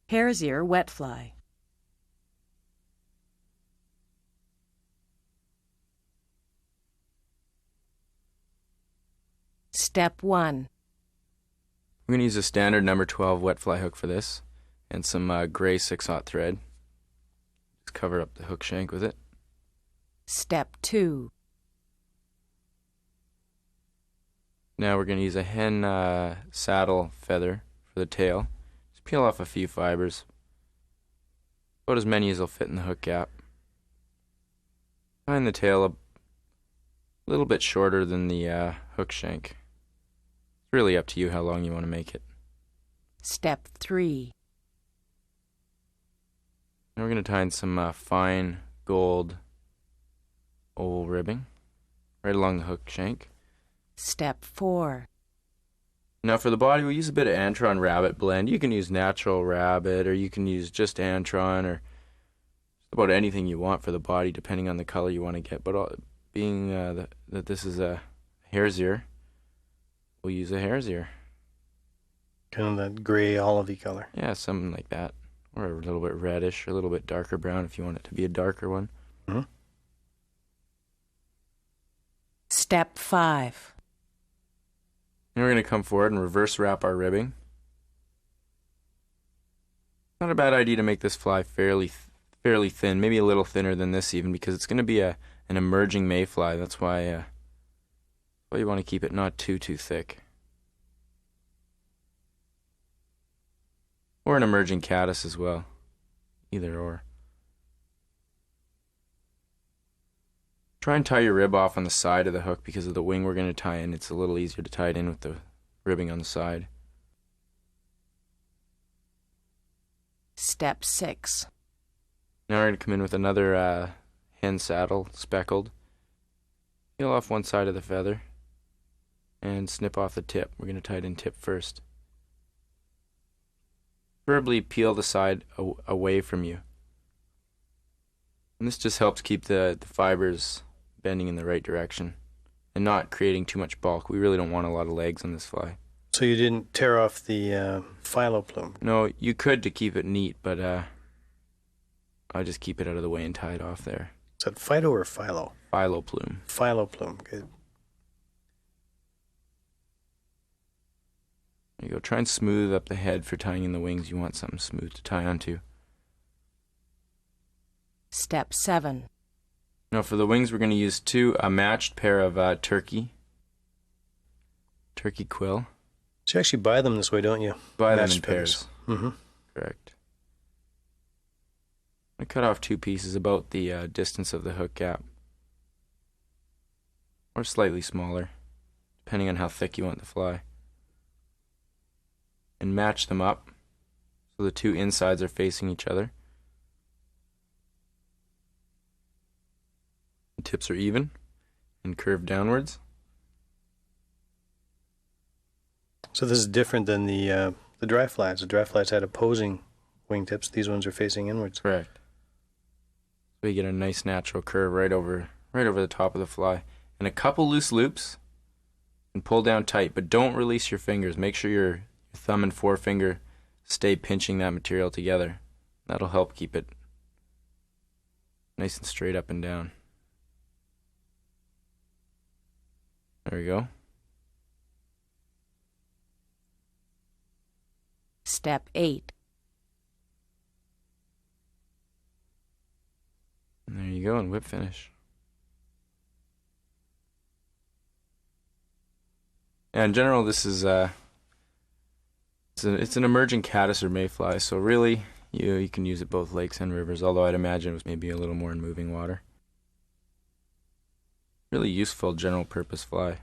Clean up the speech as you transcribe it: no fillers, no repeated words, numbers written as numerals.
Hare's ear wet fly. Step 1. We're going to use a standard number 12 wet fly hook for this and some gray 6/0 thread. Just cover up the hook shank with it. Step 2. Now we're going to use a hen saddle feather for the tail. Just peel off a few fibers, about as many as will fit in the hook gap. Find the tail a little bit shorter than the hook shank. It's really up to you how long you want to make it. Step 3. Now we're going to tie in some fine gold oval ribbing right along the hook shank. Step 4. Now for the body, we'll use a bit of Antron rabbit blend. You can use natural rabbit, or you can use just Antron, or just about anything you want for the body, depending on the color you want to get. But being that this is a hare's ear, we'll use a hare's ear. Kind of that gray olivey color. Yeah, something like that. Or a little bit reddish, or a little bit darker brown if you want it to be a darker one. Mm-hmm. Step 5. Now we're going to come forward and reverse wrap our ribbing. Not a bad idea to make this fly fairly thin, maybe a little thinner than this even, because it's going to be an emerging mayfly. That's why you want to keep it not too thick. Or an emerging caddis as well, either or. Try and tie your rib off on the side of the hook because of the wing we're going to tie in. It's a little easier to tie it in with the ribbing on the side. Step 6. Now we're going to come in with another hen saddle, speckled. Peel off one side of the feather and snip off the tip. We're going to tie it in tip first. Preferably peel the side away from you. And this just helps keep the fibers bending in the right direction and not creating too much bulk. We really don't want a lot of legs on this fly. So you didn't tear off the phyllo plume? No, you could to keep it neat, but I'll just keep it out of the way and tie it off there. Is that phyto or phyllo? Phyllo plume. Phyllo plume, good. There you go. Try and smooth up the head for tying in the wings. You want something smooth to tie onto. Step 7. Now for the wings, we're going to use a matched pair of turkey quill. So you actually buy them this way, don't you? Buy them Matched in pairs. Mm-hmm. Correct. I cut off 2 pieces about the distance of the hook gap, or slightly smaller, depending on how thick you want the fly. And match them up so the 2 insides are facing each other. The tips are even and curved downwards. So this is different than the dry flies. The dry flies had opposing wingtips. These ones are facing inwards. Correct. So you get a nice natural curve right over the top of the fly. And a couple loose loops and pull down tight, but don't release your fingers. Make sure your thumb and forefinger stay pinching that material together. That'll help keep it nice and straight up and down. There we go. Step 8. And there you go, and whip finish. Yeah, in general, this is it's an emerging caddis or mayfly, so really you can use it both lakes and rivers, although I'd imagine it was maybe a little more in moving water. Really useful general purpose fly.